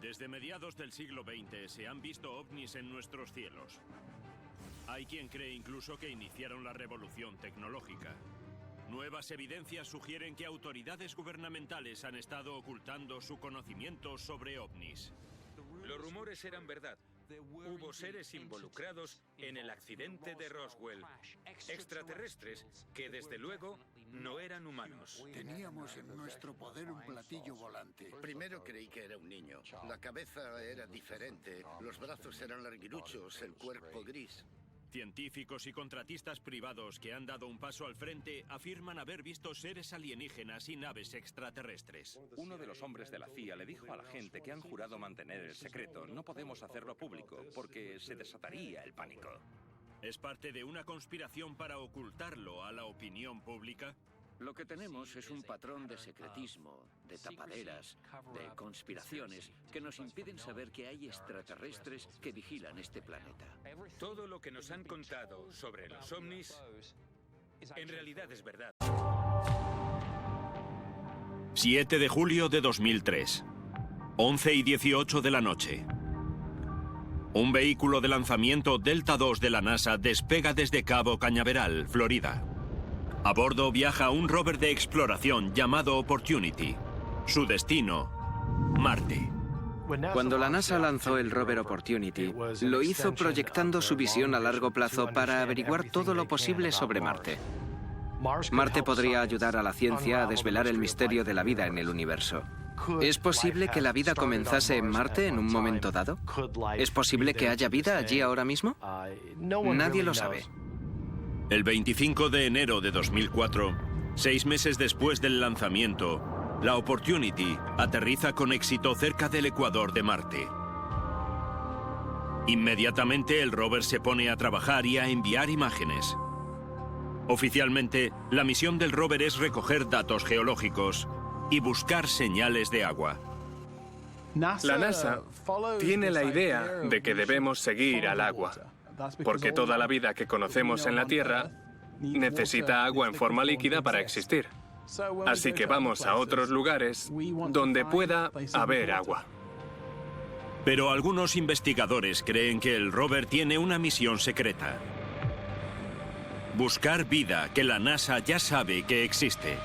Desde mediados del siglo XX se han visto ovnis en nuestros cielos. Hay quien cree incluso que iniciaron la revolución tecnológica. Nuevas evidencias sugieren que autoridades gubernamentales han estado ocultando su conocimiento sobre ovnis. Los rumores eran verdad. Hubo seres involucrados en el accidente de Roswell. Extraterrestres que, desde luego, no eran humanos. Teníamos en nuestro poder un platillo volante. Primero creí que era un niño. La cabeza era diferente, los brazos eran larguiruchos, el cuerpo gris. Científicos y contratistas privados que han dado un paso al frente afirman haber visto seres alienígenas y naves extraterrestres. Uno de los hombres de la CIA le dijo a la gente que han jurado mantener el secreto: no podemos hacerlo público porque se desataría el pánico. ¿Es parte de una conspiración para ocultarlo a la opinión pública? Lo que tenemos es un patrón de secretismo, de tapaderas, de conspiraciones que nos impiden saber que hay extraterrestres que vigilan este planeta. Todo lo que nos han contado sobre los ovnis en realidad es verdad. 7 de julio de 2003. 11:18 de la noche. Un vehículo de lanzamiento Delta II de la NASA despega desde Cabo Cañaveral, Florida. A bordo viaja un rover de exploración llamado Opportunity. Su destino, Marte. Cuando la NASA lanzó el rover Opportunity, lo hizo proyectando su visión a largo plazo para averiguar todo lo posible sobre Marte. Marte podría ayudar a la ciencia a desvelar el misterio de la vida en el universo. ¿Es posible que la vida comenzase en Marte en un momento dado? ¿Es posible que haya vida allí ahora mismo? Nadie lo sabe. El 25 de enero de 2004, 6 meses después del lanzamiento, la Opportunity aterriza con éxito cerca del ecuador de Marte. Inmediatamente el rover se pone a trabajar y a enviar imágenes. Oficialmente, la misión del rover es recoger datos geológicos y buscar señales de agua. La NASA tiene la idea de que debemos seguir al agua, porque toda la vida que conocemos en la Tierra necesita agua en forma líquida para existir. Así que vamos a otros lugares donde pueda haber agua. Pero algunos investigadores creen que el rover tiene una misión secreta: buscar vida que la NASA ya sabe que existe.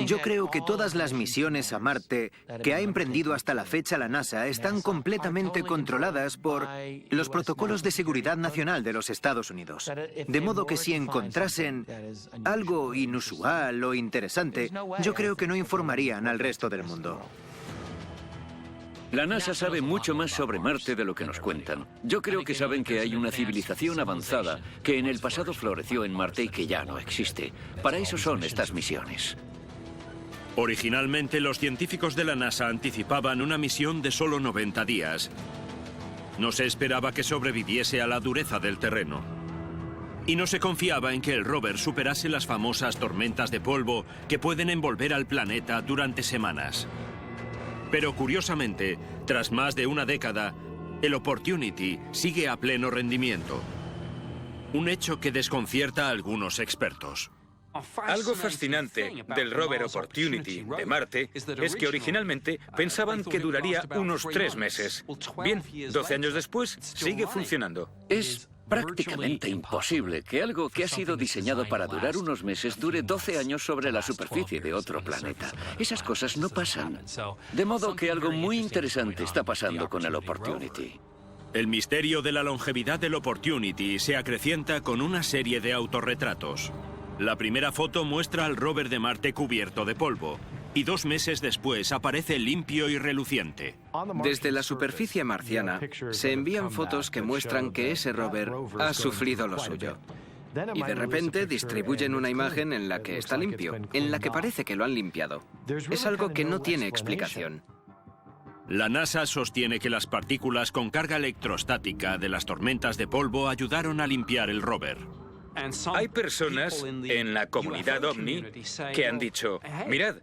Yo creo que todas las misiones a Marte que ha emprendido hasta la fecha la NASA están completamente controladas por los protocolos de seguridad nacional de los Estados Unidos. De modo que si encontrasen algo inusual o interesante, yo creo que no informarían al resto del mundo. La NASA sabe mucho más sobre Marte de lo que nos cuentan. Yo creo que saben que hay una civilización avanzada que en el pasado floreció en Marte y que ya no existe. Para eso son estas misiones. Originalmente, los científicos de la NASA anticipaban una misión de solo 90 días. No se esperaba que sobreviviese a la dureza del terreno. Y no se confiaba en que el rover superase las famosas tormentas de polvo que pueden envolver al planeta durante semanas. Pero curiosamente, tras más de una década, el Opportunity sigue a pleno rendimiento. Un hecho que desconcierta a algunos expertos. Algo fascinante del rover Opportunity de Marte es que originalmente pensaban que duraría unos 3 meses. Bien, 12 años después sigue funcionando. Es prácticamente imposible que algo que ha sido diseñado para durar unos meses dure 12 años sobre la superficie de otro planeta. Esas cosas no pasan. De modo que algo muy interesante está pasando con el Opportunity. El misterio de la longevidad del Opportunity se acrecienta con una serie de autorretratos. La primera foto muestra al rover de Marte cubierto de polvo, y 2 meses después aparece limpio y reluciente. Desde la superficie marciana se envían fotos que muestran que ese rover ha sufrido lo suyo. Y de repente distribuyen una imagen en la que está limpio, en la que parece que lo han limpiado. Es algo que no tiene explicación. La NASA sostiene que las partículas con carga electrostática de las tormentas de polvo ayudaron a limpiar el rover. Hay personas en la comunidad OVNI que han dicho: mirad,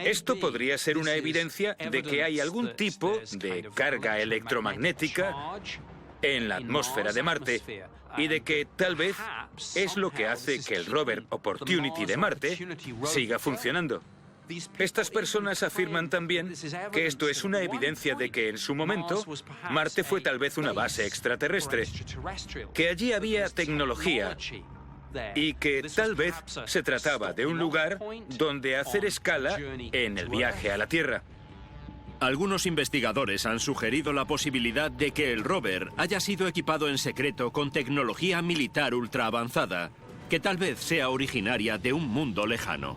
esto podría ser una evidencia de que hay algún tipo de carga electromagnética en la atmósfera de Marte y de que tal vez es lo que hace que el rover Opportunity de Marte siga funcionando. Estas personas afirman también que esto es una evidencia de que en su momento Marte fue tal vez una base extraterrestre, que allí había tecnología y que tal vez se trataba de un lugar donde hacer escala en el viaje a la Tierra. Algunos investigadores han sugerido la posibilidad de que el rover haya sido equipado en secreto con tecnología militar ultra avanzada, que tal vez sea originaria de un mundo lejano.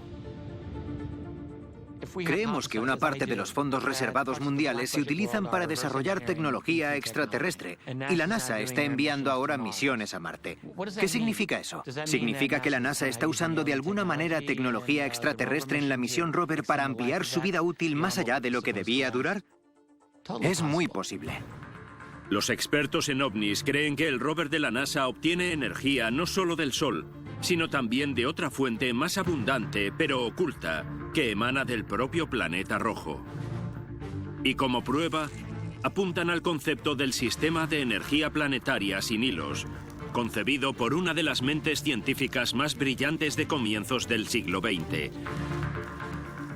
Creemos que una parte de los fondos reservados mundiales se utilizan para desarrollar tecnología extraterrestre, y la NASA está enviando ahora misiones a Marte. ¿Qué significa eso? ¿Significa que la NASA está usando de alguna manera tecnología extraterrestre en la misión rover para ampliar su vida útil más allá de lo que debía durar? Es muy posible. Los expertos en ovnis creen que el rover de la NASA obtiene energía no solo del Sol, sino también de otra fuente más abundante, pero oculta, que emana del propio planeta rojo. Y como prueba, apuntan al concepto del sistema de energía planetaria sin hilos, concebido por una de las mentes científicas más brillantes de comienzos del siglo XX,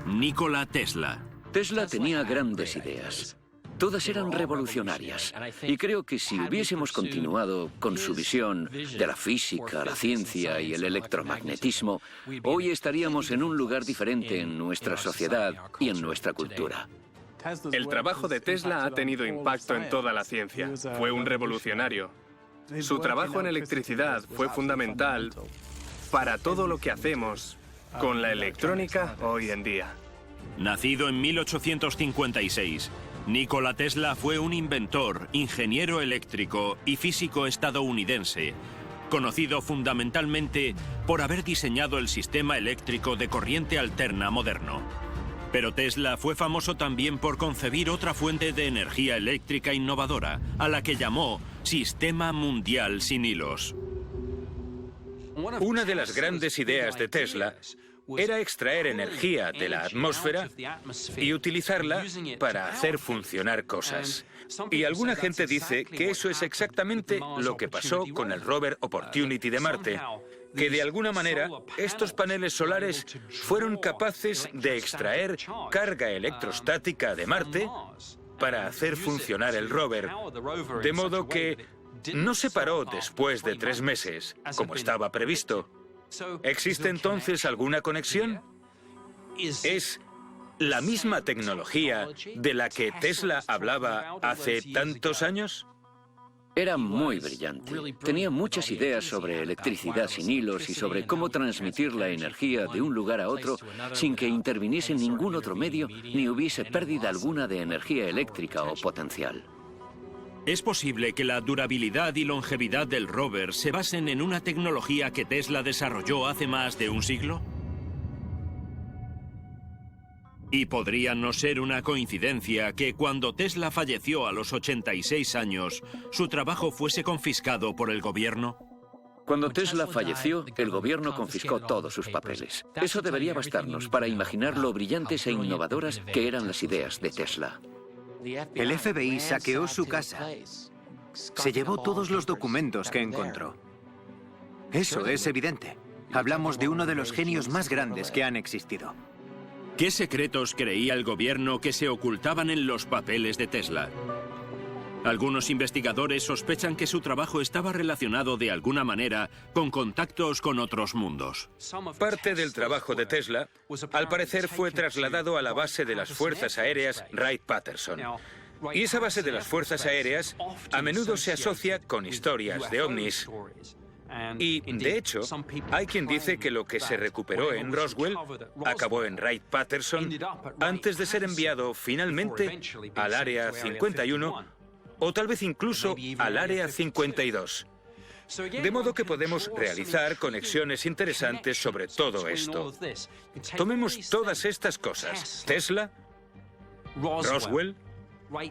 Nikola Tesla. Tesla tenía grandes ideas. Todas eran revolucionarias. Y creo que si hubiésemos continuado con su visión de la física, la ciencia y el electromagnetismo, hoy estaríamos en un lugar diferente en nuestra sociedad y en nuestra cultura. El trabajo de Tesla ha tenido impacto en toda la ciencia. Fue un revolucionario. Su trabajo en electricidad fue fundamental para todo lo que hacemos con la electrónica hoy en día. Nacido en 1856, Nikola Tesla fue un inventor, ingeniero eléctrico y físico estadounidense, conocido fundamentalmente por haber diseñado el sistema eléctrico de corriente alterna moderno. Pero Tesla fue famoso también por concebir otra fuente de energía eléctrica innovadora, a la que llamó Sistema Mundial sin Hilos. Una de las grandes ideas de Tesla era extraer energía de la atmósfera y utilizarla para hacer funcionar cosas. Y alguna gente dice que eso es exactamente lo que pasó con el rover Opportunity de Marte, que de alguna manera estos paneles solares fueron capaces de extraer carga electrostática de Marte para hacer funcionar el rover, de modo que no se paró después de 3 meses, como estaba previsto. ¿Existe entonces alguna conexión? ¿Es la misma tecnología de la que Tesla hablaba hace tantos años? Era muy brillante. Tenía muchas ideas sobre electricidad sin hilos y sobre cómo transmitir la energía de un lugar a otro sin que interviniese ningún otro medio ni hubiese pérdida alguna de energía eléctrica o potencial. ¿Es posible que la durabilidad y longevidad del rover se basen en una tecnología que Tesla desarrolló hace más de un siglo? ¿Y podría no ser una coincidencia que cuando Tesla falleció a los 86 años, su trabajo fuese confiscado por el gobierno? Cuando Tesla falleció, el gobierno confiscó todos sus papeles. Eso debería bastarnos para imaginar lo brillantes e innovadoras que eran las ideas de Tesla. El FBI saqueó su casa. Se llevó todos los documentos que encontró. Eso es evidente. Hablamos de uno de los genios más grandes que han existido. ¿Qué secretos creía el gobierno que se ocultaban en los papeles de Tesla? Algunos investigadores sospechan que su trabajo estaba relacionado de alguna manera con contactos con otros mundos. Parte del trabajo de Tesla, al parecer, fue trasladado a la base de las Fuerzas Aéreas Wright-Patterson. Y esa base de las Fuerzas Aéreas a menudo se asocia con historias de ovnis. Y, de hecho, hay quien dice que lo que se recuperó en Roswell acabó en Wright-Patterson antes de ser enviado finalmente al Área 51 o tal vez incluso al Área 52. De modo que podemos realizar conexiones interesantes sobre todo esto. Tomemos todas estas cosas: Tesla, Roswell,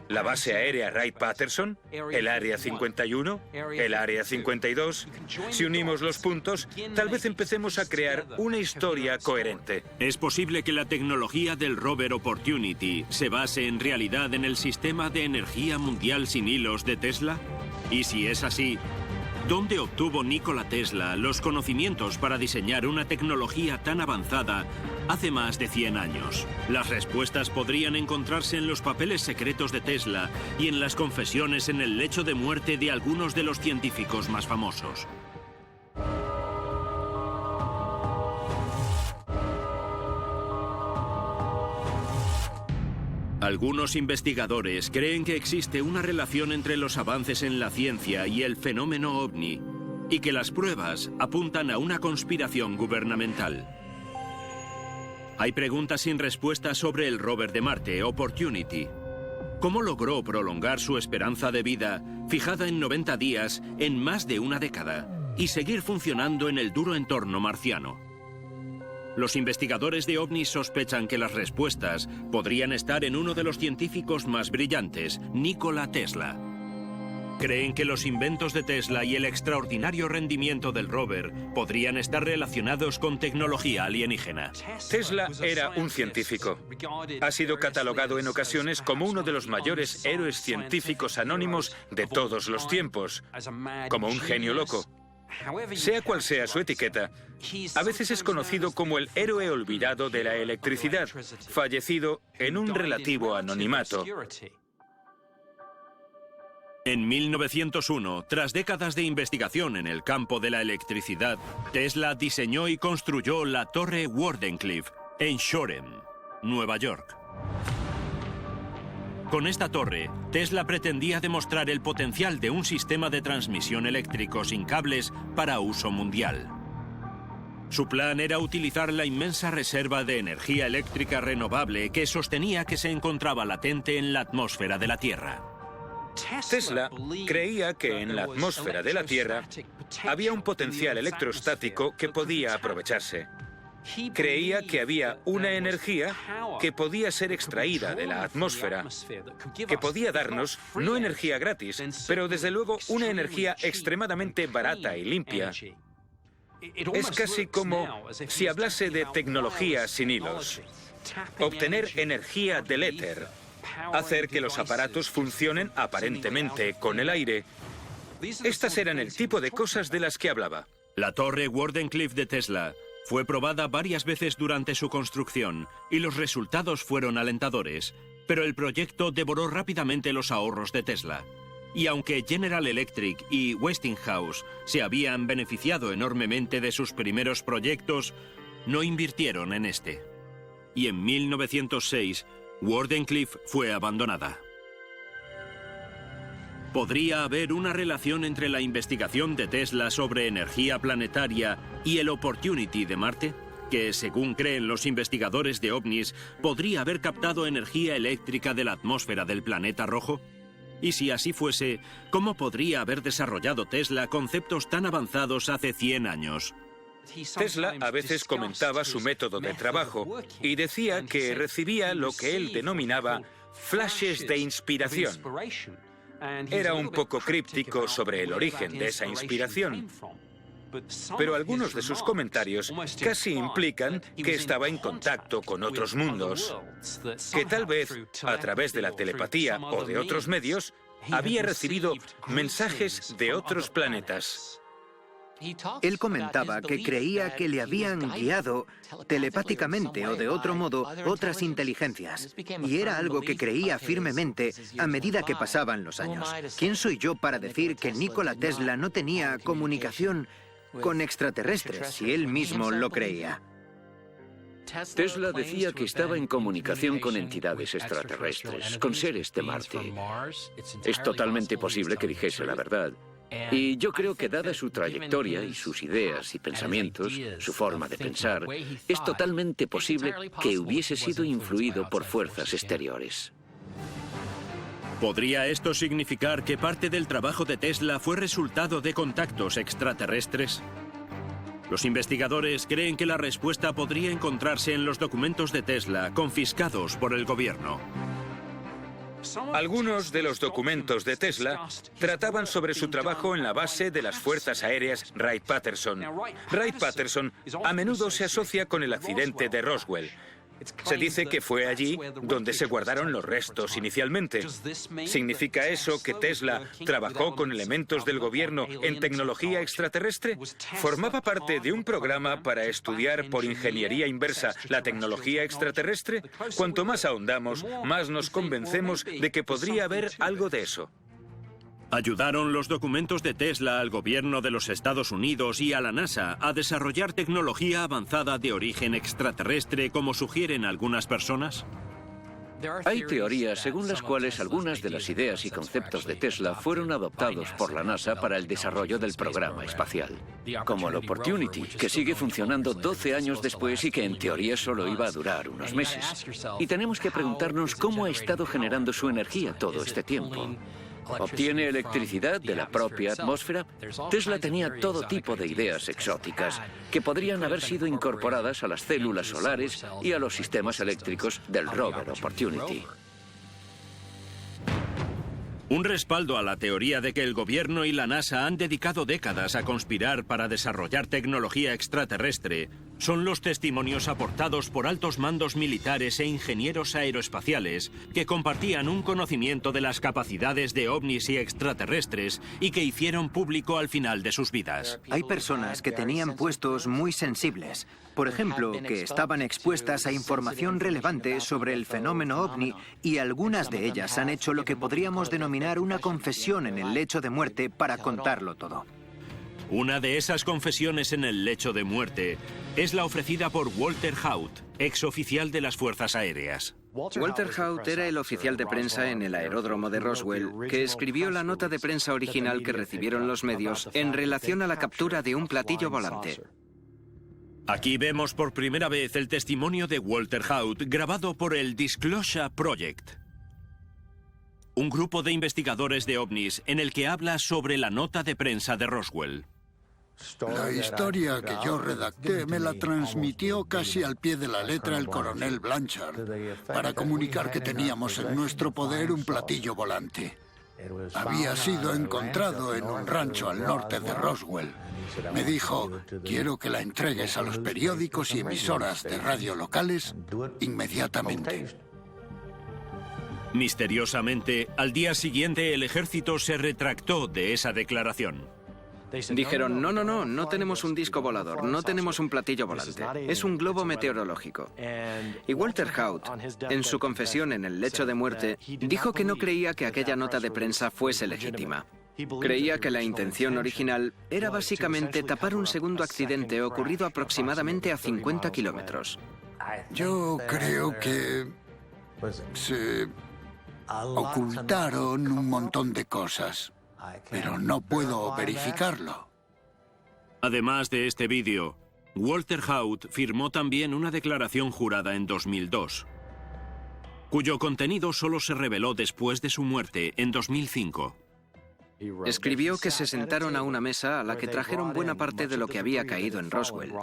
la base aérea Wright-Patterson, el Área 51, el Área 52. Si unimos los puntos, tal vez empecemos a crear una historia coherente. ¿Es posible que la tecnología del rover Opportunity se base en realidad en el sistema de energía mundial sin hilos de Tesla? Y si es así, ¿dónde obtuvo Nikola Tesla los conocimientos para diseñar una tecnología tan avanzada hace más de 100 años. Las respuestas podrían encontrarse en los papeles secretos de Tesla y en las confesiones en el lecho de muerte de algunos de los científicos más famosos. Algunos investigadores creen que existe una relación entre los avances en la ciencia y el fenómeno ovni, y que las pruebas apuntan a una conspiración gubernamental. Hay preguntas sin respuesta sobre el rover de Marte, Opportunity. ¿Cómo logró prolongar su esperanza de vida, fijada en 90 días, en más de una década, y seguir funcionando en el duro entorno marciano? Los investigadores de ovnis sospechan que las respuestas podrían estar en uno de los científicos más brillantes, Nikola Tesla. Creen que los inventos de Tesla y el extraordinario rendimiento del rover podrían estar relacionados con tecnología alienígena. Tesla era un científico. Ha sido catalogado en ocasiones como uno de los mayores héroes científicos anónimos de todos los tiempos, como un genio loco. Sea cual sea su etiqueta, a veces es conocido como el héroe olvidado de la electricidad, fallecido en un relativo anonimato. En 1901, tras décadas de investigación en el campo de la electricidad, Tesla diseñó y construyó la Torre Wardenclyffe en Shoreham, Nueva York. Con esta torre, Tesla pretendía demostrar el potencial de un sistema de transmisión eléctrico sin cables para uso mundial. Su plan era utilizar la inmensa reserva de energía eléctrica renovable que sostenía que se encontraba latente en la atmósfera de la Tierra. Tesla creía que en la atmósfera de la Tierra había un potencial electrostático que podía aprovecharse. Creía que había una energía que podía ser extraída de la atmósfera, que podía darnos no energía gratis, pero desde luego una energía extremadamente barata y limpia. Es casi como si hablase de tecnología sin hilos. Obtener energía del éter, hacer que los aparatos funcionen aparentemente con el aire. Estas eran el tipo de cosas de las que hablaba. La torre Wardenclyffe de Tesla fue probada varias veces durante su construcción y los resultados fueron alentadores, pero el proyecto devoró rápidamente los ahorros de Tesla. Y aunque General Electric y Westinghouse se habían beneficiado enormemente de sus primeros proyectos, no invirtieron en este. Y en 1906, Wardenclyffe fue abandonada. ¿Podría haber una relación entre la investigación de Tesla sobre energía planetaria y el Opportunity de Marte? Que, según creen los investigadores de ovnis, podría haber captado energía eléctrica de la atmósfera del planeta rojo. Y si así fuese, ¿cómo podría haber desarrollado Tesla conceptos tan avanzados hace 100 años? Tesla a veces comentaba su método de trabajo y decía que recibía lo que él denominaba flashes de inspiración. Era un poco críptico sobre el origen de esa inspiración, pero algunos de sus comentarios casi implican que estaba en contacto con otros mundos, que tal vez, a través de la telepatía o de otros medios, había recibido mensajes de otros planetas. Él comentaba que creía que le habían guiado telepáticamente o de otro modo otras inteligencias, y era algo que creía firmemente a medida que pasaban los años. ¿Quién soy yo para decir que Nikola Tesla no tenía comunicación con extraterrestres si él mismo lo creía? Tesla decía que estaba en comunicación con entidades extraterrestres, con seres de Marte. Es totalmente posible que dijese la verdad. Y yo creo que dada su trayectoria y sus ideas y pensamientos, su forma de pensar, es totalmente posible que hubiese sido influido por fuerzas exteriores. ¿Podría esto significar que parte del trabajo de Tesla fue resultado de contactos extraterrestres? Los investigadores creen que la respuesta podría encontrarse en los documentos de Tesla confiscados por el gobierno. Algunos de los documentos de Tesla trataban sobre su trabajo en la base de las Fuerzas Aéreas Wright-Patterson. Wright-Patterson a menudo se asocia con el accidente de Roswell. Se dice que fue allí donde se guardaron los restos inicialmente. ¿Significa eso que Tesla trabajó con elementos del gobierno en tecnología extraterrestre? ¿Formaba parte de un programa para estudiar por ingeniería inversa la tecnología extraterrestre? Cuanto más ahondamos, más nos convencemos de que podría haber algo de eso. ¿Ayudaron los documentos de Tesla al gobierno de los Estados Unidos y a la NASA a desarrollar tecnología avanzada de origen extraterrestre, como sugieren algunas personas? Hay teorías según las cuales algunas de las ideas y conceptos de Tesla fueron adoptados por la NASA para el desarrollo del programa espacial, como el Opportunity, que sigue funcionando 12 años después y que en teoría solo iba a durar unos meses. Y tenemos que preguntarnos cómo ha estado generando su energía todo este tiempo. ¿Obtiene electricidad de la propia atmósfera? Tesla tenía todo tipo de ideas exóticas que podrían haber sido incorporadas a las células solares y a los sistemas eléctricos del rover Opportunity. Un respaldo a la teoría de que el gobierno y la NASA han dedicado décadas a conspirar para desarrollar tecnología extraterrestre son los testimonios aportados por altos mandos militares e ingenieros aeroespaciales que compartían un conocimiento de las capacidades de ovnis y extraterrestres y que hicieron público al final de sus vidas. Hay personas que tenían puestos muy sensibles. Por ejemplo, que estaban expuestas a información relevante sobre el fenómeno ovni y algunas de ellas han hecho lo que podríamos denominar una confesión en el lecho de muerte para contarlo todo. Una de esas confesiones en el lecho de muerte es la ofrecida por Walter Haut, exoficial de las Fuerzas Aéreas. Walter Haut era el oficial de prensa en el aeródromo de Roswell que escribió la nota de prensa original que recibieron los medios en relación a la captura de un platillo volante. Aquí vemos por primera vez el testimonio de Walter Haut grabado por el Disclosure Project, un grupo de investigadores de ovnis en el que habla sobre la nota de prensa de Roswell. La historia que yo redacté me la transmitió casi al pie de la letra el coronel Blanchard para comunicar que teníamos en nuestro poder un platillo volante. Había sido encontrado en un rancho al norte de Roswell. Me dijo, quiero que la entregues a los periódicos y emisoras de radio locales inmediatamente. Misteriosamente, al día siguiente el ejército se retractó de esa declaración. Dijeron, no tenemos un disco volador, no tenemos un platillo volante, es un globo meteorológico. Y Walter Haut, en su confesión en el lecho de muerte, dijo que no creía que aquella nota de prensa fuese legítima. Creía que la intención original era básicamente tapar un segundo accidente ocurrido aproximadamente a 50 kilómetros. Yo creo que se ocultaron un montón de cosas, pero no puedo verificarlo. Además de este vídeo, Walter Haut firmó también una declaración jurada en 2002, cuyo contenido solo se reveló después de su muerte en 2005. Escribió que se sentaron a una mesa a la que trajeron buena parte de lo que había caído en Roswell.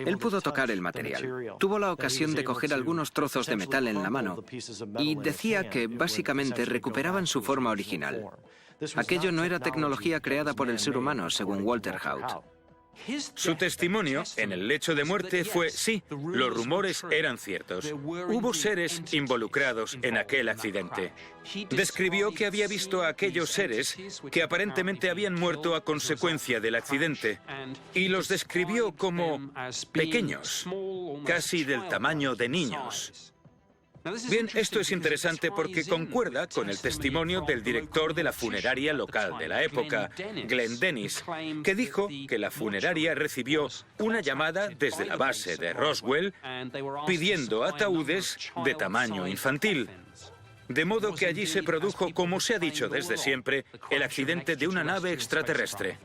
Él pudo tocar el material. Tuvo la ocasión de coger algunos trozos de metal en la mano y decía que básicamente recuperaban su forma original. Aquello no era tecnología creada por el ser humano, según Walter Haut. Su testimonio en el lecho de muerte fue, sí, los rumores eran ciertos. Hubo seres involucrados en aquel accidente. Describió que había visto a aquellos seres que aparentemente habían muerto a consecuencia del accidente y los describió como pequeños, casi del tamaño de niños. Bien, esto es interesante porque concuerda con el testimonio del director de la funeraria local de la época, Glenn Dennis, que dijo que la funeraria recibió una llamada desde la base de Roswell pidiendo ataúdes de tamaño infantil. De modo que allí se produjo, como se ha dicho desde siempre, el accidente de una nave extraterrestre.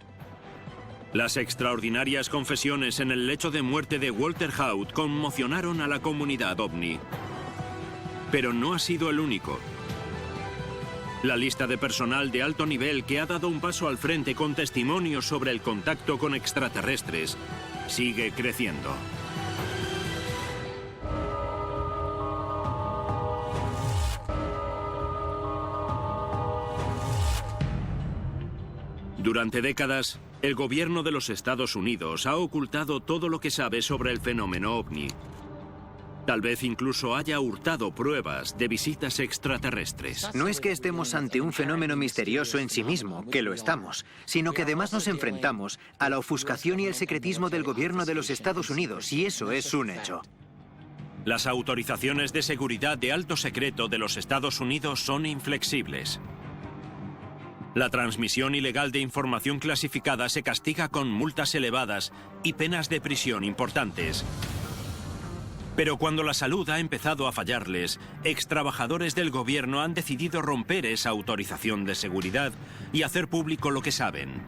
Las extraordinarias confesiones en el lecho de muerte de Walter Haut conmocionaron a la comunidad ovni. Pero no ha sido el único. La lista de personal de alto nivel que ha dado un paso al frente con testimonios sobre el contacto con extraterrestres sigue creciendo. Durante décadas, el gobierno de los Estados Unidos ha ocultado todo lo que sabe sobre el fenómeno ovni. Tal vez incluso haya hurtado pruebas de visitas extraterrestres. No es que estemos ante un fenómeno misterioso en sí mismo, que lo estamos, sino que además nos enfrentamos a la ofuscación y el secretismo del gobierno de los Estados Unidos, y eso es un hecho. Las autorizaciones de seguridad de alto secreto de los Estados Unidos son inflexibles. La transmisión ilegal de información clasificada se castiga con multas elevadas y penas de prisión importantes. Pero cuando la salud ha empezado a fallarles, extrabajadores del gobierno han decidido romper esa autorización de seguridad y hacer público lo que saben.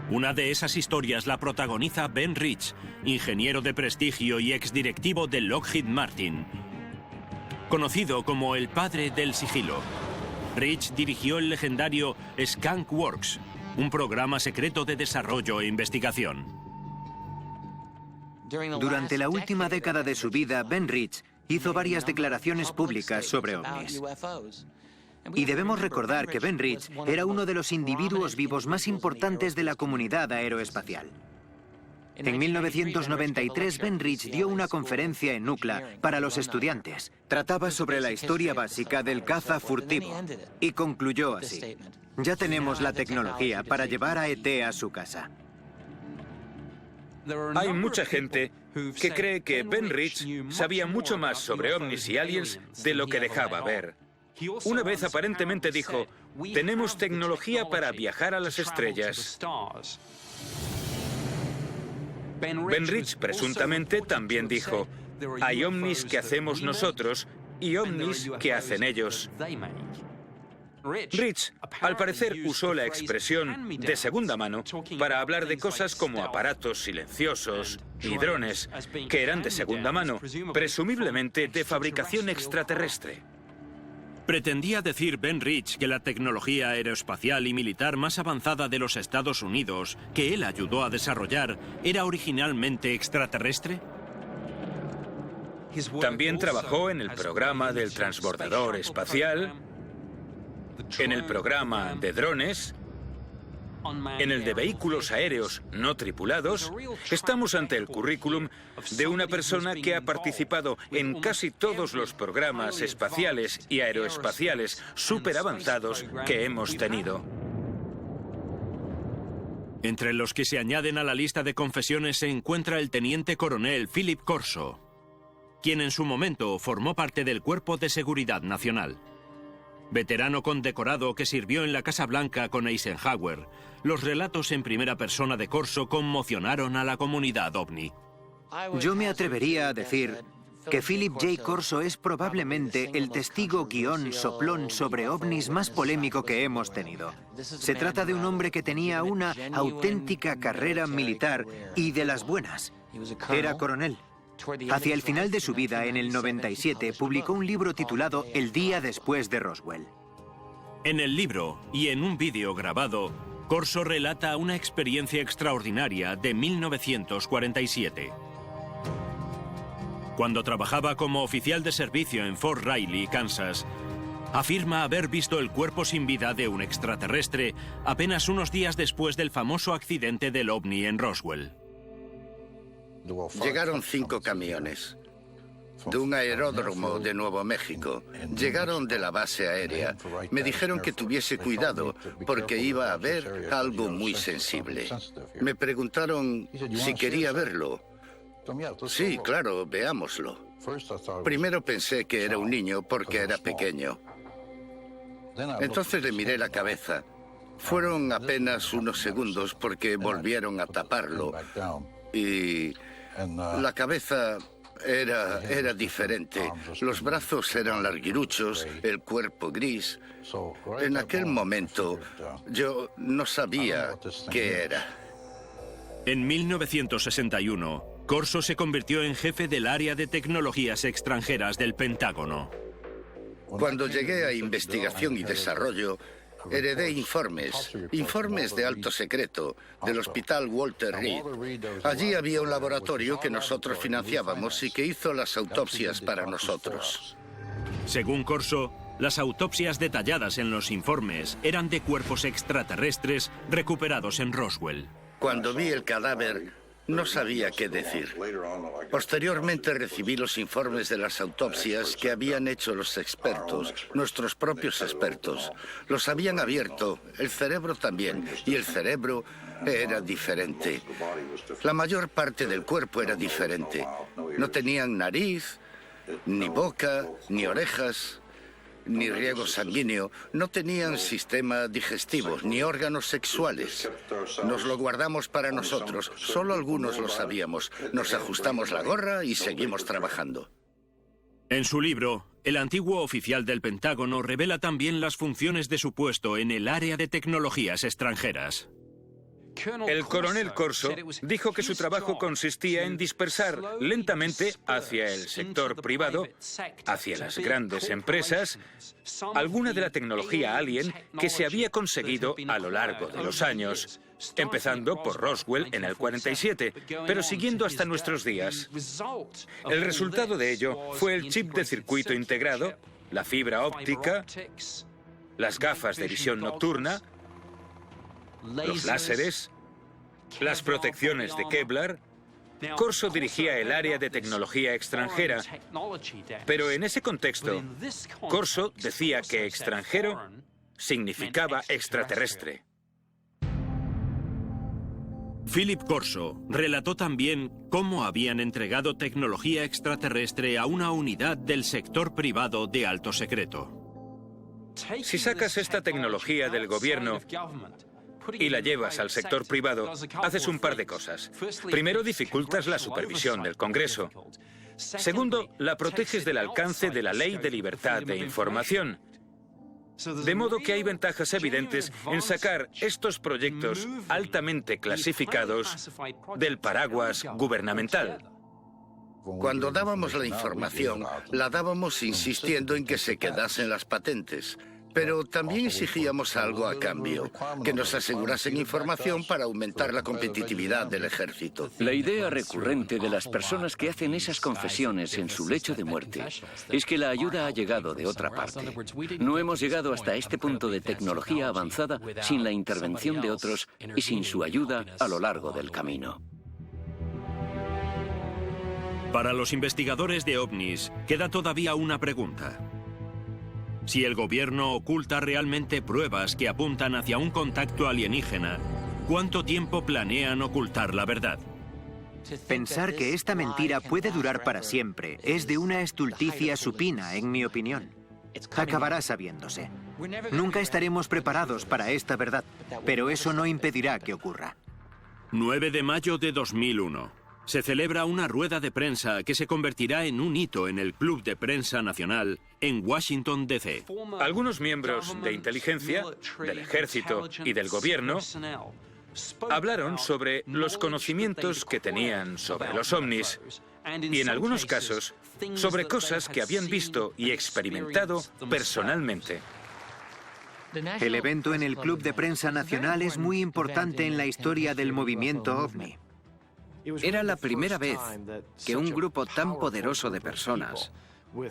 Una de esas historias la protagoniza Ben Rich, ingeniero de prestigio y exdirectivo de Lockheed Martin, conocido como el padre del sigilo. Rich dirigió el legendario Skunk Works, un programa secreto de desarrollo e investigación. Durante la última década de su vida, Ben Rich hizo varias declaraciones públicas sobre ovnis. Y debemos recordar que Ben Rich era uno de los individuos vivos más importantes de la comunidad aeroespacial. En 1993, Ben Rich dio una conferencia en UCLA para los estudiantes. Trataba sobre la historia básica del caza furtivo y concluyó así: ya tenemos la tecnología para llevar a ET a su casa. Hay mucha gente que cree que Ben Rich sabía mucho más sobre ovnis y aliens de lo que dejaba ver. Una vez aparentemente dijo: tenemos tecnología para viajar a las estrellas. Ben Rich presuntamente también dijo: hay ovnis que hacemos nosotros y ovnis que hacen ellos. Rich, al parecer, usó la expresión de segunda mano para hablar de cosas como aparatos silenciosos y drones, que eran de segunda mano, presumiblemente de fabricación extraterrestre. Pretendía decir Ben Rich que la tecnología aeroespacial y militar más avanzada de los Estados Unidos, que él ayudó a desarrollar, era originalmente extraterrestre. También trabajó en el programa del transbordador espacial, en el programa de drones, en el de vehículos aéreos no tripulados. Estamos ante el currículum de una persona que ha participado en casi todos los programas espaciales y aeroespaciales superavanzados que hemos tenido. Entre los que se añaden a la lista de confesiones se encuentra el teniente coronel Philip Corso, quien en su momento formó parte del Cuerpo de Seguridad Nacional. Veterano condecorado que sirvió en la Casa Blanca con Eisenhower, los relatos en primera persona de Corso conmocionaron a la comunidad ovni. Yo me atrevería a decir que Philip J. Corso es probablemente el testigo soplón sobre ovnis más polémico que hemos tenido. Se trata de un hombre que tenía una auténtica carrera militar y de las buenas. Era coronel. Hacia el final de su vida, en el 97, publicó un libro titulado El día después de Roswell. En el libro y en un vídeo grabado, Corso relata una experiencia extraordinaria de 1947. Cuando trabajaba como oficial de servicio en Fort Riley, Kansas, afirma haber visto el cuerpo sin vida de un extraterrestre apenas unos días después del famoso accidente del ovni en Roswell. Llegaron 5 camiones de un aeródromo de Nuevo México. Llegaron de la base aérea. Me dijeron que tuviese cuidado porque iba a haber algo muy sensible. Me preguntaron si quería verlo. Sí, claro, veámoslo. Primero pensé que era un niño porque era pequeño. Entonces le miré la cabeza. Fueron apenas unos segundos porque volvieron a taparlo. Y la cabeza era diferente. Los brazos eran larguiruchos, el cuerpo gris. En aquel momento yo no sabía qué era. En 1961, Corso se convirtió en jefe del área de tecnologías extranjeras del Pentágono. Cuando llegué a investigación y desarrollo, heredé informes de alto secreto del Hospital Walter Reed. Allí había un laboratorio que nosotros financiábamos y que hizo las autopsias para nosotros. Según Corso, las autopsias detalladas en los informes eran de cuerpos extraterrestres recuperados en Roswell. Cuando vi el cadáver, No sabía qué decir. Posteriormente recibí los informes de las autopsias que habían hecho los expertos, nuestros propios expertos. Los habían abierto, el cerebro también, y el cerebro era diferente. La mayor parte del cuerpo era diferente. No tenían nariz, ni boca, ni orejas, ni riego sanguíneo. No tenían sistema digestivo, ni órganos sexuales. Nos lo guardamos para nosotros. Solo algunos lo sabíamos. Nos ajustamos la gorra y seguimos trabajando. En su libro, el antiguo oficial del Pentágono revela también las funciones de su puesto en el área de tecnologías extranjeras. El coronel Corso dijo que su trabajo consistía en dispersar lentamente hacia el sector privado, hacia las grandes empresas, alguna de la tecnología alien que se había conseguido a lo largo de los años, empezando por Roswell en el 47, pero siguiendo hasta nuestros días. El resultado de ello fue el chip de circuito integrado, la fibra óptica, las gafas de visión nocturna, los láseres, las protecciones de Kevlar. Corso dirigía el área de tecnología extranjera, pero en ese contexto, Corso decía que extranjero significaba extraterrestre. Philip Corso relató también cómo habían entregado tecnología extraterrestre a una unidad del sector privado de alto secreto. Si sacas esta tecnología del gobierno y la llevas al sector privado, haces un par de cosas. Primero, dificultas la supervisión del Congreso. Segundo, la proteges del alcance de la Ley de Libertad de Información. De modo que hay ventajas evidentes en sacar estos proyectos altamente clasificados del paraguas gubernamental. Cuando dábamos la información, la dábamos insistiendo en que se quedasen las patentes. Pero también exigíamos algo a cambio, que nos asegurasen información para aumentar la competitividad del ejército. La idea recurrente de las personas que hacen esas confesiones en su lecho de muerte es que la ayuda ha llegado de otra parte. No hemos llegado hasta este punto de tecnología avanzada sin la intervención de otros y sin su ayuda a lo largo del camino. Para los investigadores de ovnis, queda todavía una pregunta. Si el gobierno oculta realmente pruebas que apuntan hacia un contacto alienígena, ¿cuánto tiempo planean ocultar la verdad? Pensar que esta mentira puede durar para siempre es de una estulticia supina, en mi opinión. Acabará sabiéndose. Nunca estaremos preparados para esta verdad, pero eso no impedirá que ocurra. 9 de mayo de 2001. Se celebra una rueda de prensa que se convertirá en un hito en el Club de Prensa Nacional en Washington, D.C. Algunos miembros de inteligencia, del ejército y del gobierno hablaron sobre los conocimientos que tenían sobre los ovnis y, en algunos casos, sobre cosas que habían visto y experimentado personalmente. El evento en el Club de Prensa Nacional es muy importante en la historia del movimiento OVNI. Era la primera vez que un grupo tan poderoso de personas,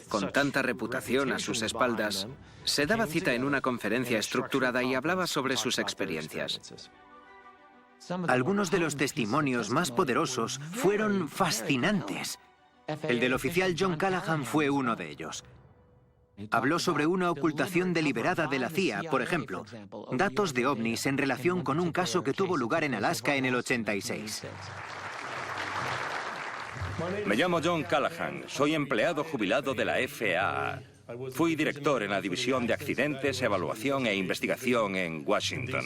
con tanta reputación a sus espaldas, se daba cita en una conferencia estructurada y hablaba sobre sus experiencias. Algunos de los testimonios más poderosos fueron fascinantes. El del oficial John Callahan fue uno de ellos. Habló sobre una ocultación deliberada de la CIA, por ejemplo, datos de ovnis en relación con un caso que tuvo lugar en Alaska en el 86. Me llamo John Callahan, soy empleado jubilado de la FAA. Fui director en la División de Accidentes, Evaluación e Investigación en Washington.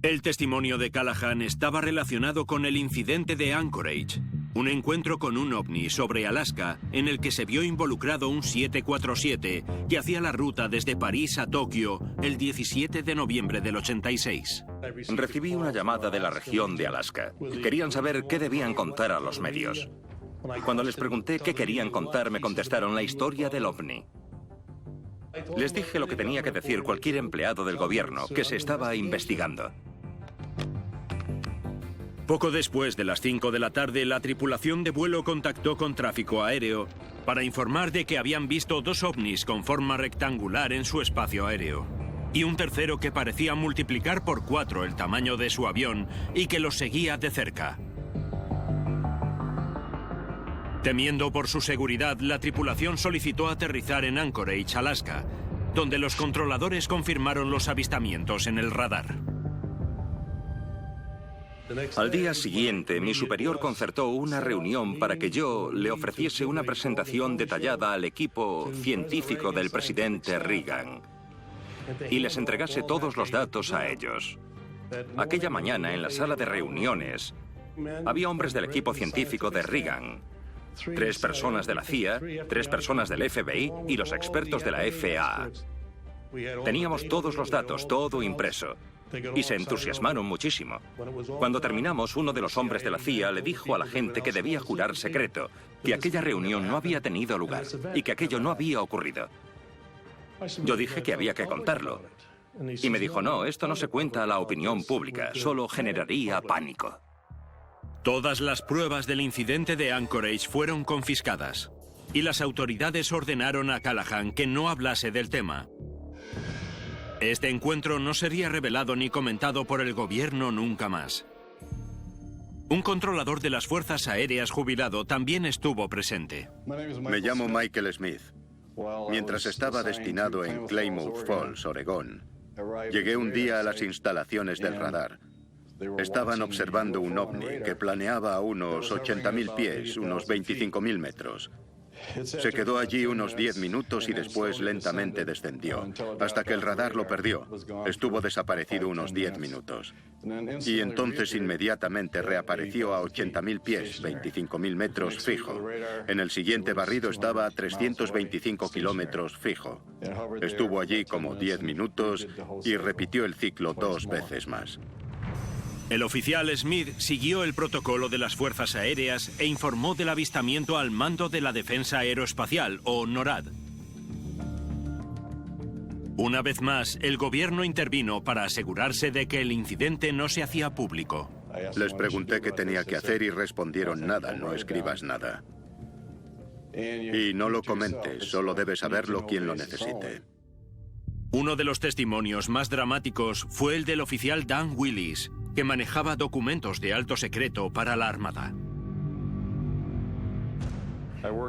El testimonio de Callahan estaba relacionado con el incidente de Anchorage, un encuentro con un ovni sobre Alaska en el que se vio involucrado un 747 que hacía la ruta desde París a Tokio el 17 de noviembre del 86. Recibí una llamada de la región de Alaska. Querían saber qué debían contar a los medios. Cuando les pregunté qué querían contar, me contestaron la historia del ovni. Les dije lo que tenía que decir cualquier empleado del gobierno, que se estaba investigando. Poco después de las 5 de la tarde, la tripulación de vuelo contactó con tráfico aéreo para informar de que habían visto 2 ovnis con forma rectangular en su espacio aéreo. y un tercero que parecía multiplicar por 4 el tamaño de su avión y que los seguía de cerca. Temiendo por su seguridad, la tripulación solicitó aterrizar en Anchorage, Alaska, donde los controladores confirmaron los avistamientos en el radar. Al día siguiente, mi superior concertó una reunión para que yo le ofreciese una presentación detallada al equipo científico del presidente Reagan y les entregase todos los datos a ellos. Aquella mañana, en la sala de reuniones, había hombres del equipo científico de Reagan, 3 personas de la CIA, 3 personas del FBI y los expertos de la FAA. Teníamos todos los datos, todo impreso. Y se entusiasmaron muchísimo. Cuando terminamos, uno de los hombres de la CIA le dijo a la gente que debía jurar secreto, que aquella reunión no había tenido lugar y que aquello no había ocurrido. Yo dije que había que contarlo. Y me dijo, no, esto no se cuenta a la opinión pública, solo generaría pánico. Todas las pruebas del incidente de Anchorage fueron confiscadas, y las autoridades ordenaron a Callahan que no hablase del tema. Este encuentro no sería revelado ni comentado por el gobierno nunca más. Un controlador de las Fuerzas Aéreas jubilado también estuvo presente. Me llamo Michael Smith. Mientras estaba destinado en Klamath Falls, Oregón, llegué un día a las instalaciones del radar. Estaban observando un ovni que planeaba a unos 80.000 pies, unos 25.000 metros. Se quedó allí unos 10 minutos y después lentamente descendió, hasta que el radar lo perdió. Estuvo desaparecido unos 10 minutos. Y entonces inmediatamente reapareció a 80.000 pies, 25.000 metros fijo. En el siguiente barrido estaba a 325 kilómetros fijo. Estuvo allí como 10 minutos y repitió el ciclo 2 veces más. El oficial Smith siguió el protocolo de las Fuerzas Aéreas e informó del avistamiento al mando de la Defensa Aeroespacial, o NORAD. Una vez más, el gobierno intervino para asegurarse de que el incidente no se hacía público. Les pregunté qué tenía que hacer y respondieron nada, no escribas nada. Y no lo comentes, solo debe saberlo quien lo necesite. Uno de los testimonios más dramáticos fue el del oficial Dan Willis, que manejaba documentos de alto secreto para la Armada.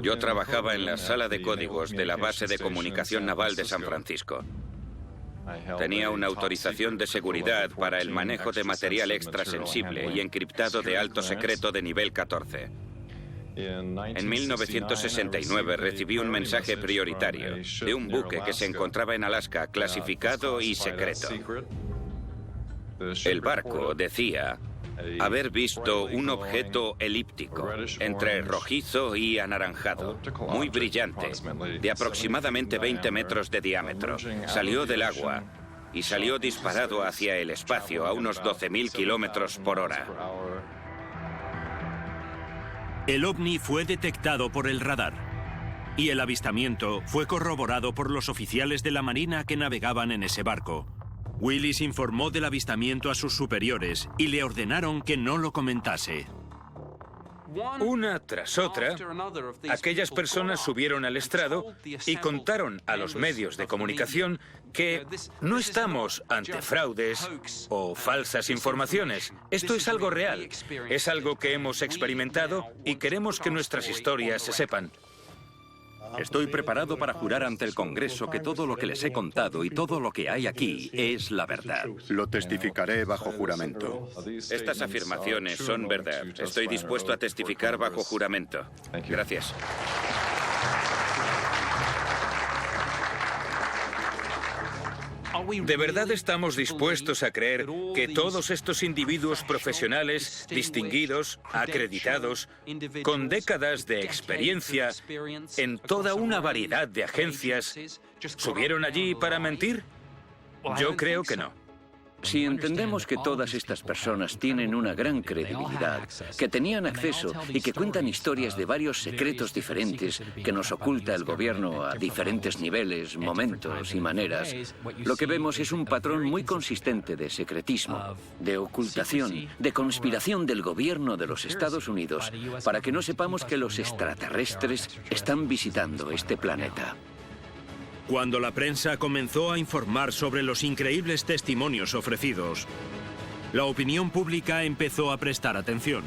Yo trabajaba en la sala de códigos de la base de comunicación naval de San Francisco. Tenía una autorización de seguridad para el manejo de material extrasensible y encriptado de alto secreto de nivel 14. En 1969 recibí un mensaje prioritario de un buque que se encontraba en Alaska, clasificado y secreto. El barco decía haber visto un objeto elíptico, entre rojizo y anaranjado, muy brillante, de aproximadamente 20 metros de diámetro. Salió del agua y salió disparado hacia el espacio a unos 12.000 kilómetros por hora. El ovni fue detectado por el radar, y el avistamiento fue corroborado por los oficiales de la Marina que navegaban en ese barco. Willis informó del avistamiento a sus superiores y le ordenaron que no lo comentase. Una tras otra, aquellas personas subieron al estrado y contaron a los medios de comunicación que no estamos ante fraudes o falsas informaciones. Esto es algo real, es algo que hemos experimentado y queremos que nuestras historias se sepan. Estoy preparado para jurar ante el Congreso que todo lo que les he contado y todo lo que hay aquí es la verdad. Lo testificaré bajo juramento. Estas afirmaciones son verdad. Estoy dispuesto a testificar bajo juramento. Gracias. ¿De verdad estamos dispuestos a creer que todos estos individuos profesionales, distinguidos, acreditados, con décadas de experiencia en toda una variedad de agencias, subieron allí para mentir? Yo creo que no. Si entendemos que todas estas personas tienen una gran credibilidad, que tenían acceso y que cuentan historias de varios secretos diferentes que nos oculta el gobierno a diferentes niveles, momentos y maneras, lo que vemos es un patrón muy consistente de secretismo, de ocultación, de conspiración del gobierno de los Estados Unidos para que no sepamos que los extraterrestres están visitando este planeta. Cuando la prensa comenzó a informar sobre los increíbles testimonios ofrecidos, la opinión pública empezó a prestar atención.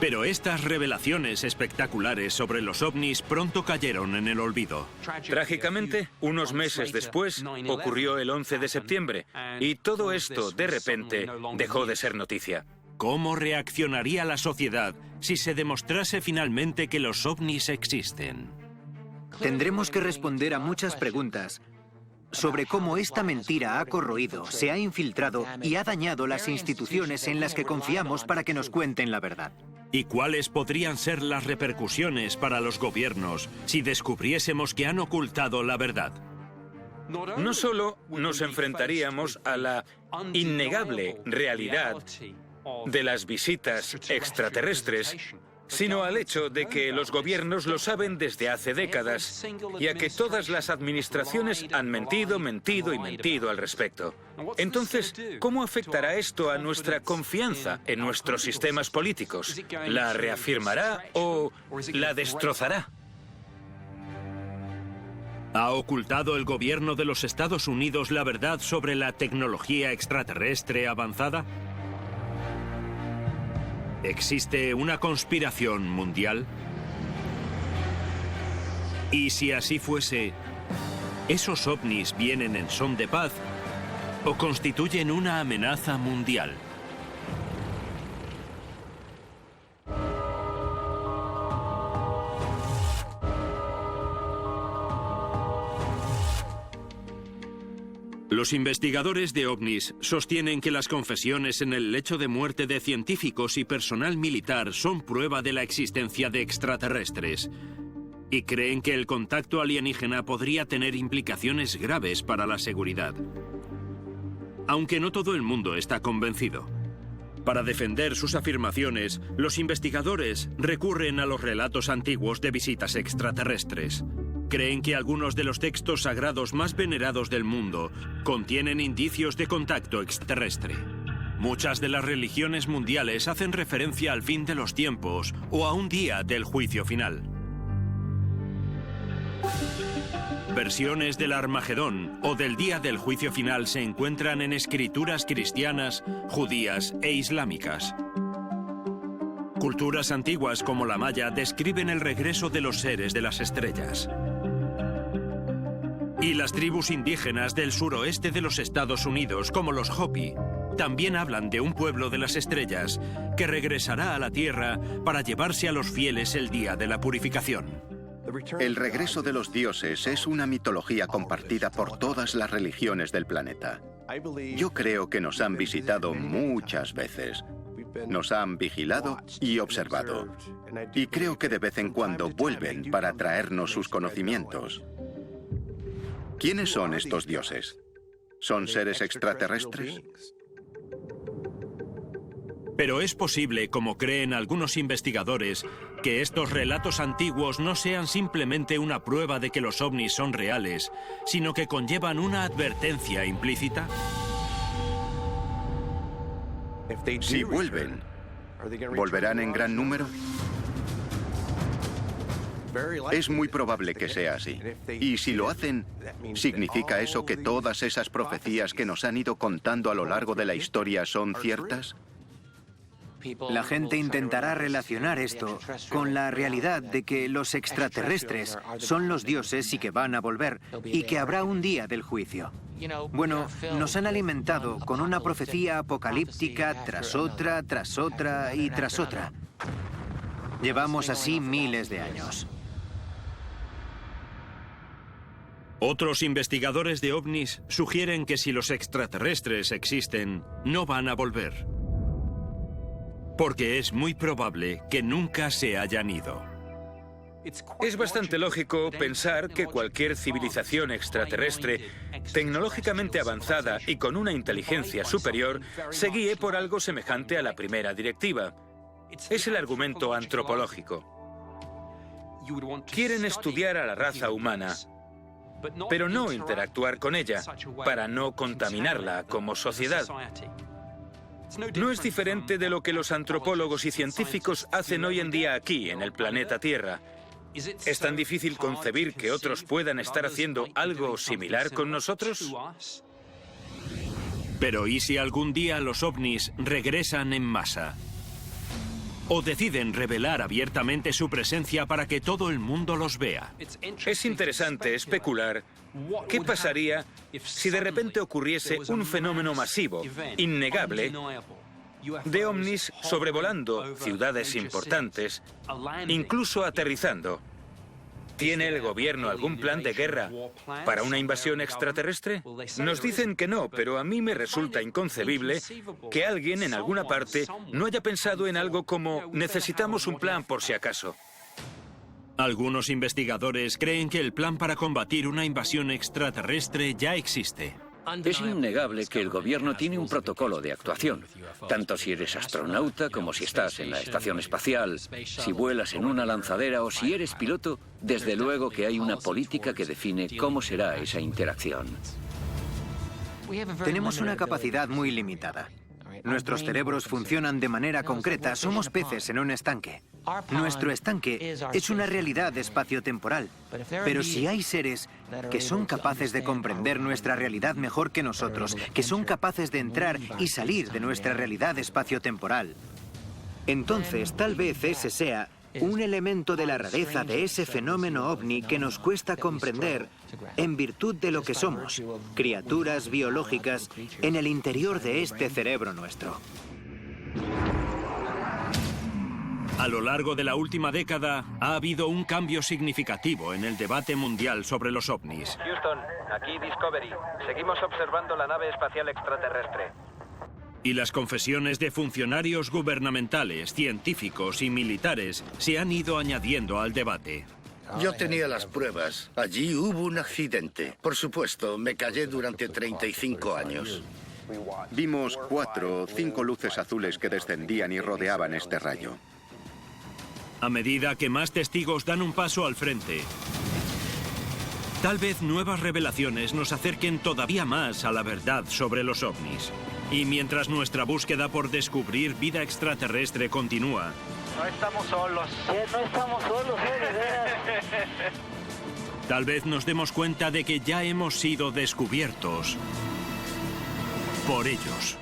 Pero estas revelaciones espectaculares sobre los ovnis pronto cayeron en el olvido. Trágicamente, unos meses después, ocurrió el 11 de septiembre, y todo esto, de repente, dejó de ser noticia. ¿Cómo reaccionaría la sociedad si se demostrase finalmente que los ovnis existen? Tendremos que responder a muchas preguntas sobre cómo esta mentira ha corroído, se ha infiltrado y ha dañado las instituciones en las que confiamos para que nos cuenten la verdad. ¿Y cuáles podrían ser las repercusiones para los gobiernos si descubriésemos que han ocultado la verdad? No solo nos enfrentaríamos a la innegable realidad de las visitas extraterrestres, sino al hecho de que los gobiernos lo saben desde hace décadas y a que todas las administraciones han mentido al respecto. Entonces, ¿cómo afectará esto a nuestra confianza en nuestros sistemas políticos? ¿La reafirmará o la destrozará? ¿Ha ocultado el gobierno de los Estados Unidos la verdad sobre la tecnología extraterrestre avanzada? ¿Existe una conspiración mundial? Y si así fuese, ¿esos ovnis vienen en son de paz o constituyen una amenaza mundial? Los investigadores de ovnis sostienen que las confesiones en el lecho de muerte de científicos y personal militar son prueba de la existencia de extraterrestres, y creen que el contacto alienígena podría tener implicaciones graves para la seguridad. Aunque no todo el mundo está convencido. Para defender sus afirmaciones, los investigadores recurren a los relatos antiguos de visitas extraterrestres. Creen que algunos de los textos sagrados más venerados del mundo contienen indicios de contacto extraterrestre. Muchas de las religiones mundiales hacen referencia al fin de los tiempos o a un día del juicio final. Versiones del Armagedón o del día del juicio final se encuentran en escrituras cristianas, judías e islámicas. Culturas antiguas como la maya describen el regreso de los seres de las estrellas. Y las tribus indígenas del suroeste de los Estados Unidos, como los Hopi, también hablan de un pueblo de las estrellas que regresará a la Tierra para llevarse a los fieles el día de la purificación. El regreso de los dioses es una mitología compartida por todas las religiones del planeta. Yo creo que nos han visitado muchas veces. Nos han vigilado y observado. Y creo que de vez en cuando vuelven para traernos sus conocimientos. ¿Quiénes son estos dioses? ¿Son seres extraterrestres? Pero es posible, como creen algunos investigadores, que estos relatos antiguos no sean simplemente una prueba de que los ovnis son reales, sino que conllevan una advertencia implícita. Si vuelven, ¿volverán en gran número? Es muy probable que sea así. Y si lo hacen, ¿significa eso que todas esas profecías que nos han ido contando a lo largo de la historia son ciertas? La gente intentará relacionar esto con la realidad de que los extraterrestres son los dioses y que van a volver, y que habrá un día del juicio. Bueno, nos han alimentado con una profecía apocalíptica tras otra y tras otra. Llevamos así miles de años. Otros investigadores de ovnis sugieren que si los extraterrestres existen, no van a volver. Porque es muy probable que nunca se hayan ido. Es bastante lógico pensar que cualquier civilización extraterrestre, tecnológicamente avanzada y con una inteligencia superior, se guíe por algo semejante a la primera directiva. Es el argumento antropológico. Quieren estudiar a la raza humana, pero no interactuar con ella, para no contaminarla como sociedad. No es diferente de lo que los antropólogos y científicos hacen hoy en día aquí, en el planeta Tierra. ¿Es tan difícil concebir que otros puedan estar haciendo algo similar con nosotros? Pero ¿y si algún día los ovnis regresan en masa? ¿O deciden revelar abiertamente su presencia para que todo el mundo los vea? Es interesante especular qué pasaría si de repente ocurriese un fenómeno masivo, innegable, de ovnis sobrevolando ciudades importantes, incluso aterrizando. ¿Tiene el gobierno algún plan de guerra para una invasión extraterrestre? Nos dicen que no, pero a mí me resulta inconcebible que alguien en alguna parte no haya pensado en algo como necesitamos un plan por si acaso. Algunos investigadores creen que el plan para combatir una invasión extraterrestre ya existe. Es innegable que el gobierno tiene un protocolo de actuación, tanto si eres astronauta como si estás en la estación espacial, si vuelas en una lanzadera o si eres piloto, desde luego que hay una política que define cómo será esa interacción. Tenemos una capacidad muy limitada. Nuestros cerebros funcionan de manera concreta, somos peces en un estanque. Nuestro estanque es una realidad espaciotemporal, pero si hay seres que son capaces de comprender nuestra realidad mejor que nosotros, que son capaces de entrar y salir de nuestra realidad espaciotemporal, entonces tal vez ese sea un elemento de la rareza de ese fenómeno ovni que nos cuesta comprender en virtud de lo que somos, criaturas biológicas en el interior de este cerebro nuestro. A lo largo de la última década ha habido un cambio significativo en el debate mundial sobre los ovnis. Houston, aquí Discovery. Seguimos observando la nave espacial extraterrestre. Y las confesiones de funcionarios gubernamentales, científicos y militares se han ido añadiendo al debate. Yo tenía las pruebas. Allí hubo un accidente. Por supuesto, me callé durante 35 años. Vimos 4 o 5 luces azules que descendían y rodeaban este rayo. A medida que más testigos dan un paso al frente, tal vez nuevas revelaciones nos acerquen todavía más a la verdad sobre los ovnis. Y mientras nuestra búsqueda por descubrir vida extraterrestre continúa, No estamos solos. No estamos solos, tal vez nos demos cuenta de que ya hemos sido descubiertos por ellos.